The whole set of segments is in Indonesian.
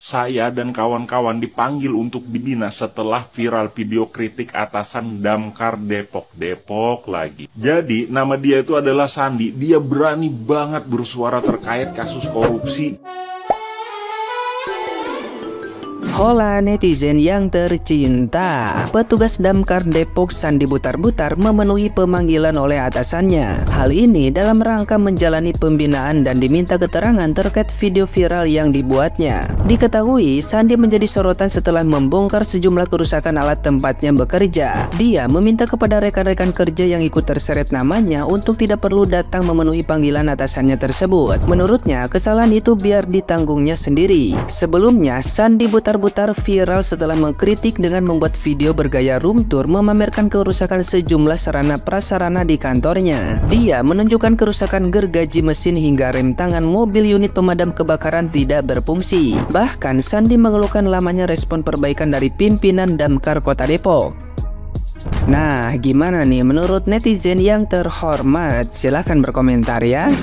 saya dan kawan-kawan dipanggil untuk dibina setelah viral video kritik atasan Damkar Depok lagi. Jadi nama dia itu adalah Sandi. Dia berani banget bersuara terkait kasus korupsi. Hola netizen yang tercinta, petugas Damkar Depok Sandi Butar-Butar memenuhi pemanggilan oleh atasannya. Hal ini dalam rangka menjalani pembinaan dan diminta keterangan terkait video viral yang dibuatnya. Diketahui Sandi menjadi sorotan setelah membongkar sejumlah kerusakan alat tempatnya bekerja. Dia meminta kepada rekan-rekan kerja yang ikut terseret namanya untuk tidak perlu datang memenuhi panggilan atasannya tersebut. Menurutnya kesalahan itu biar ditanggungnya sendiri. Sebelumnya Sandi Butar-Butar viral setelah mengkritik dengan membuat video bergaya room tour memamerkan kerusakan sejumlah sarana prasarana di kantornya. Dia menunjukkan kerusakan gergaji mesin hingga rem tangan mobil unit pemadam kebakaran tidak berfungsi. Bahkan Sandi mengeluhkan lamanya respon perbaikan dari pimpinan Damkar Kota Depok. Nah, gimana nih menurut netizen yang terhormat? Silahkan berkomentar ya.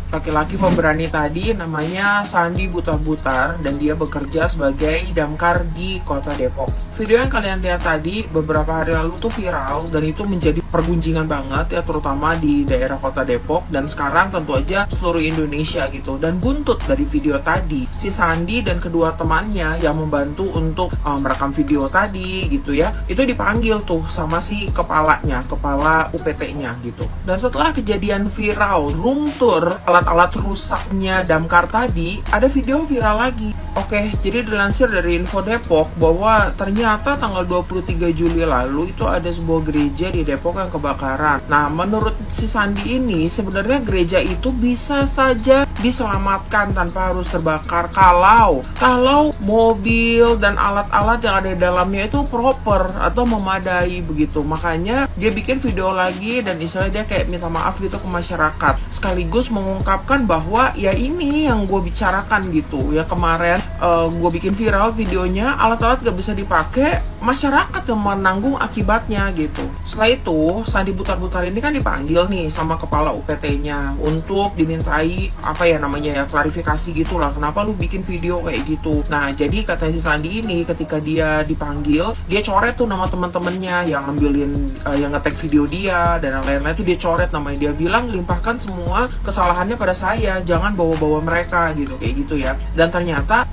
Laki-laki pemberani tadi namanya Sandi Butar-Butar dan dia bekerja sebagai damkar di Kota Depok. Video yang kalian lihat tadi beberapa hari lalu tuh viral dan itu menjadi pergunjingan banget ya, terutama di daerah Kota Depok dan sekarang tentu aja seluruh Indonesia gitu. Dan buntut dari video tadi, si Sandi dan kedua temannya yang membantu untuk merekam video tadi gitu ya, itu dipanggil tuh sama si kepala UPT-nya gitu. Dan setelah kejadian viral room tour alat-alat rusaknya damkar tadi, ada video viral lagi. Oke, jadi dilansir dari Info Depok bahwa ternyata tanggal 23 Juli lalu itu ada sebuah gereja di Depok yang kebakaran. Nah, menurut si Sandi ini sebenarnya gereja itu bisa saja diselamatkan tanpa harus terbakar kalau mobil dan alat-alat yang ada di dalamnya itu proper atau memadai begitu. Makanya dia bikin video lagi dan istilahnya dia kayak minta maaf gitu ke masyarakat, sekaligus mengungkapkan bahwa ya ini yang gue bicarakan gitu ya, kemarin gue bikin viral videonya, alat-alat gak bisa dipakai, masyarakat yang menanggung akibatnya gitu. Setelah itu Sandi Butar-Butar ini kan dipanggil nih sama kepala UPT-nya untuk dimintai klarifikasi gitulah, kenapa lu bikin video kayak gitu. Nah, jadi katanya si Sandi ini ketika dia dipanggil, dia coret tuh nama teman-temannya yang ngambilin yang nge-tag video dia dan yang lain-lain tuh dia coret namanya. Dia bilang limpahkan semua kesalahannya pada saya, jangan bawa-bawa mereka gitu, kayak gitu ya. Dan ternyata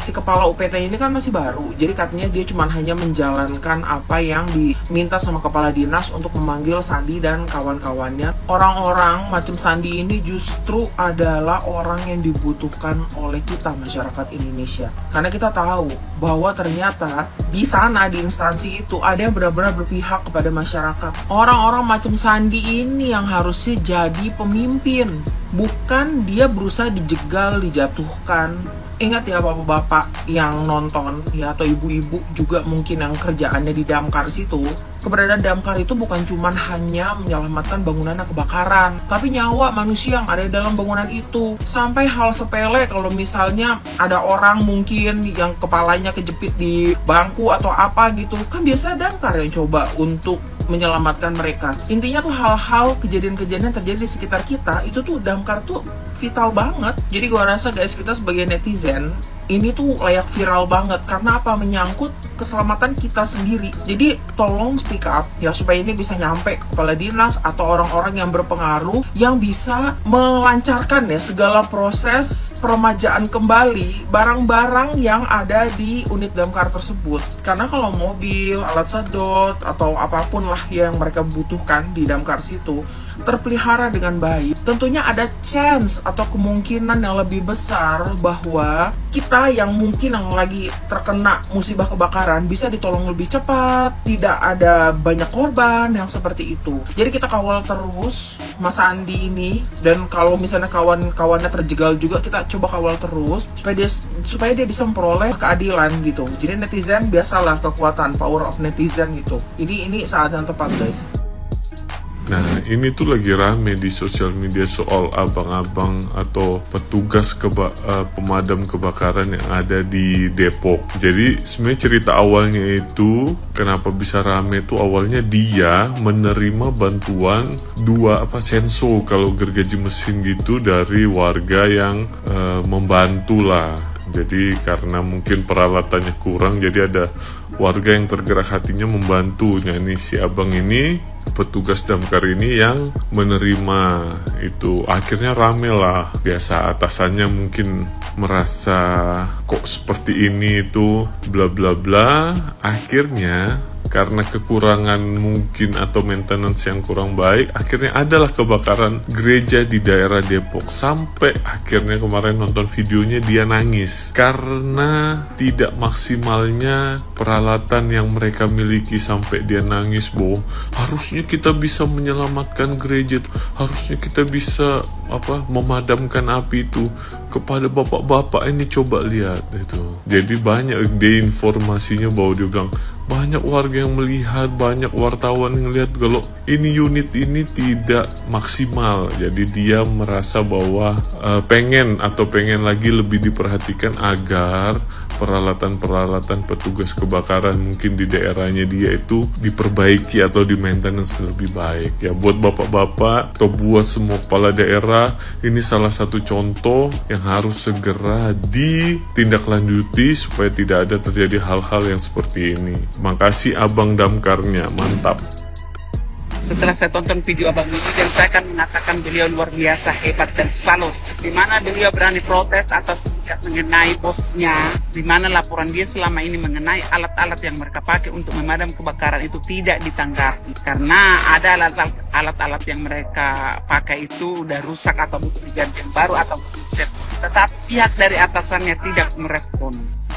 si kepala UPT ini kan masih baru, jadi katanya dia cuma hanya menjalankan apa yang diminta sama kepala dinas untuk memanggil Sandi dan kawan-kawannya. Orang-orang macam Sandi ini justru adalah orang yang dibutuhkan oleh kita masyarakat Indonesia, karena kita tahu bahwa ternyata di sana di instansi itu ada yang benar-benar berpihak kepada masyarakat. Orang-orang macam Sandi ini yang harusnya jadi pemimpin, bukan dia berusaha dijegal, dijatuhkan. Ingat ya bapak-bapak yang nonton ya, atau ibu-ibu juga mungkin yang kerjaannya di damkar situ. Keberadaan damkar itu bukan cuma hanya menyelamatkan bangunan yang kebakaran, tapi nyawa manusia yang ada di dalam bangunan itu. Sampai hal sepele, kalau misalnya ada orang mungkin yang kepalanya kejepit di bangku atau apa gitu, kan biasa damkar yang coba untuk menyelamatkan mereka. Intinya tuh hal-hal kejadian-kejadian yang terjadi di sekitar kita itu tuh damkar tuh vital banget. Jadi gua rasa guys, kita sebagai netizen ini tuh layak viral banget karena apa? Menyangkut keselamatan kita sendiri. Jadi tolong speak up ya, supaya ini bisa nyampe ke kepala dinas atau orang-orang yang berpengaruh yang bisa melancarkan ya segala proses peremajaan kembali barang-barang yang ada di unit damkar tersebut. Karena kalau mobil, alat sedot atau apapun lah yang mereka butuhkan di damkar situ terpelihara dengan baik, tentunya ada chance atau kemungkinan yang lebih besar bahwa kita yang mungkin yang lagi terkena musibah kebakaran bisa ditolong lebih cepat, tidak ada banyak korban yang seperti itu. Jadi kita kawal terus Mas Andi ini, dan kalau misalnya kawan-kawannya terjegal juga kita coba kawal terus supaya dia bisa memperoleh keadilan gitu. Jadi netizen, biasalah kekuatan power of netizen gitu. Ini saat yang tepat guys. Nah, ini tuh lagi rame di sosial media soal abang-abang atau petugas pemadam kebakaran yang ada di Depok. Jadi sebenarnya cerita awalnya itu kenapa bisa rame tuh, awalnya dia menerima bantuan senso kalau gergaji mesin gitu dari warga yang membantu lah Jadi karena mungkin peralatannya kurang, jadi ada warga yang tergerak hatinya membantunya nih si abang ini, petugas damkar ini yang menerima itu. Akhirnya rame lah, biasa atasannya mungkin merasa kok seperti ini itu bla bla bla. Akhirnya karena kekurangan mungkin atau maintenance yang kurang baik, akhirnya adalah kebakaran gereja di daerah Depok. Sampai akhirnya kemarin nonton videonya dia nangis karena tidak maksimalnya peralatan yang mereka miliki. Sampai dia nangis bahwa harusnya kita bisa menyelamatkan gereja, harusnya kita bisa memadamkan api itu. Kepada bapak-bapak ini coba lihat itu. Jadi banyak dia informasinya bahwa dia bilang banyak warga yang melihat, banyak wartawan yang lihat kalau ini unit ini tidak maksimal. Jadi dia merasa bahwa pengen lagi lebih diperhatikan agar peralatan-peralatan petugas kebakaran mungkin di daerahnya dia itu diperbaiki atau di maintenance lebih baik. Ya buat bapak-bapak atau buat semua kepala daerah, ini salah satu contoh yang harus segera ditindaklanjuti supaya tidak ada terjadi hal-hal yang seperti ini. Makasih abang damkarnya, mantap. Setelah saya tonton video abang ini, dan saya akan mengatakan beliau luar biasa hebat dan salut. Di mana beliau berani protes atau mengenai bosnya, di mana laporan dia selama ini mengenai alat-alat yang mereka pakai untuk memadam kebakaran itu tidak ditanggapi. Karena ada alat-alat yang mereka pakai itu udah rusak atau butuh diganti yang baru atau butuh. Tetapi pihak dari atasannya tidak merespon.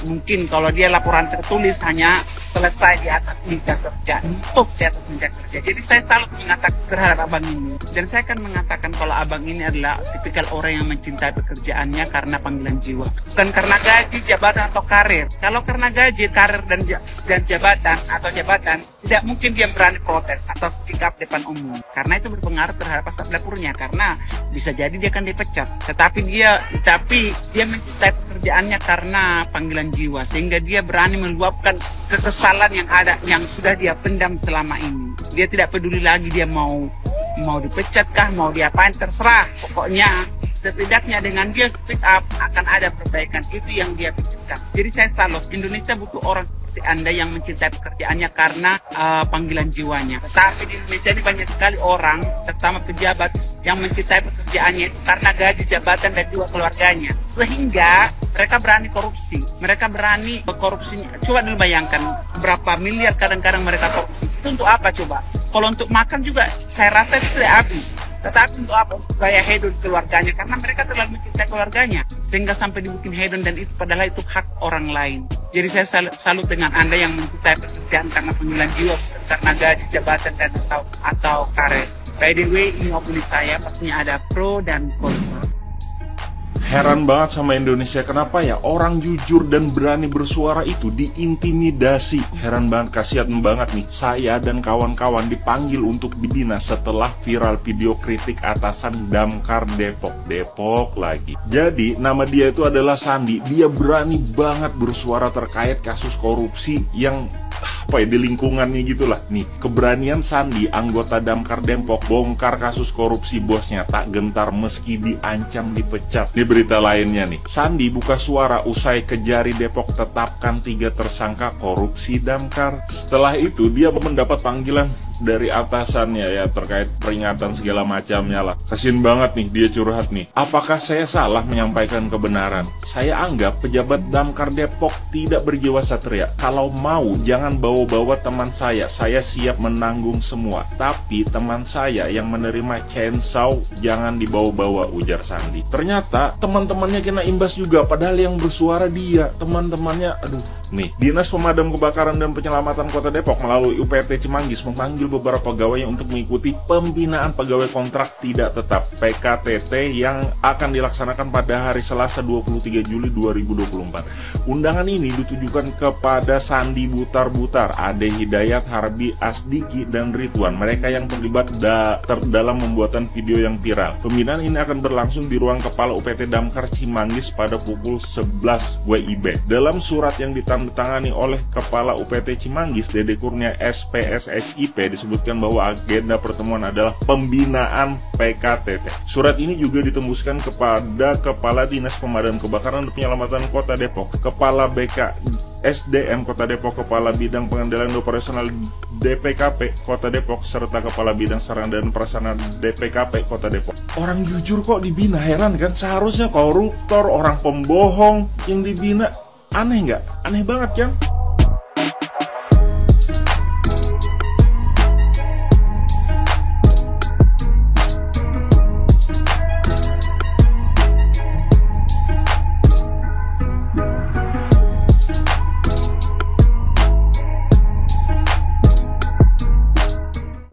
Mungkin kalau dia laporan tertulis hanya selesai di atas meja kerja, untuk di atas meja kerja. Jadi saya selalu mengatakan terhadap abang ini, dan saya akan mengatakan kalau abang ini adalah tipikal orang yang mencintai pekerjaannya karena panggilan jiwa, bukan karena gaji, jabatan atau karir. Kalau karena gaji, karir dan jabatan, tidak mungkin dia berani protes atau speak up depan umum, karena itu berpengaruh terhadap staf dapurnya, karena bisa jadi dia akan dipecat. Tetapi dia mencintai pekerjaannya karena panggilan jiwa, sehingga dia berani meluapkan kekesalan yang ada, yang sudah dia pendam selama ini. Dia tidak peduli lagi dia mau dipecat kah, mau diapain, terserah. Pokoknya setidaknya dengan dia speak up akan ada perbaikan. Itu yang dia pikirkan. Jadi saya salut, Indonesia butuh orang seperti Anda yang mencintai pekerjaannya karena panggilan jiwanya. Tetapi di Indonesia ini banyak sekali orang, terutama pejabat, yang mencintai pekerjaannya karena gaji, jabatan, dan juga keluarganya. Sehingga mereka berani korupsi. Mereka berani korupsi. Coba dulu bayangkan berapa miliar kadang-kadang mereka korupsi. Itu untuk apa coba? Kalau untuk makan juga saya rasa itu tidak habis. Tetapi untuk apa? Untuk gaya hedon keluarganya, karena mereka terlalu mencintai keluarganya sehingga sampai dibikin hedon, dan itu padahal itu hak orang lain. Jadi saya salut dengan Anda yang mencintai pekerjaan karena panggilan jiwa, karena gaji, jabatan, dan atau karir. By the way, ini opini saya, pastinya ada pro dan kontra. Heran banget sama Indonesia, kenapa ya orang jujur dan berani bersuara itu diintimidasi. Heran banget, kasihan banget nih. Saya dan kawan-kawan dipanggil untuk dibina setelah viral video kritik atasan damkar Depok lagi. Jadi nama dia itu adalah Sandi. Dia berani banget bersuara terkait kasus korupsi yang di lingkungannya gitulah. Nih, keberanian Sandi, anggota damkar Depok, bongkar kasus korupsi bosnya tak gentar meski diancam dipecat. Di berita lainnya nih, Sandi buka suara usai Kejari Depok tetapkan 3 tersangka korupsi damkar. Setelah itu dia mendapat panggilan dari atasannya ya terkait peringatan segala macamnya lah. Kasian banget nih dia curhat nih. Apakah saya salah menyampaikan kebenaran? Saya anggap pejabat damkar Depok tidak berjiwa satria. Kalau mau jangan bawa-bawa teman saya siap menanggung semua. Tapi teman saya yang menerima chainsaw jangan dibawa-bawa, ujar Sandi. Ternyata teman-temannya kena imbas juga, padahal yang bersuara dia. Teman-temannya, nih, Dinas Pemadam Kebakaran dan Penyelamatan Kota Depok melalui UPT Cimanggis memanggil beberapa pegawai untuk mengikuti pembinaan pegawai kontrak tidak tetap PKTT yang akan dilaksanakan pada hari Selasa 23 Juli 2024. Undangan ini ditujukan kepada Sandi Butar-Butar, Ade Hidayat, Harbi Asdiki, dan Ridwan, mereka yang terlibat dalam pembuatan video yang viral. Pembinaan ini akan berlangsung di ruang Kepala UPT Damkar Cimanggis pada pukul 11 WIB. Dalam surat yang ditandatangani oleh Kepala UPT Cimanggis, Dede Kurnia SPSSIP, disebutkan bahwa agenda pertemuan adalah pembinaan PKTT. Surat ini juga ditembuskan kepada Kepala Dinas Pemadam Kebakaran dan Penyelamatan Kota Depok, Kepala BK SDM Kota Depok, Kepala Bidang Pengendalian Operasional DPKP Kota Depok, serta Kepala Bidang Sarana dan Prasarana DPKP Kota Depok. Orang jujur kok dibina, heran kan? Seharusnya koruptor, orang pembohong yang dibina. Aneh nggak? Aneh banget kan?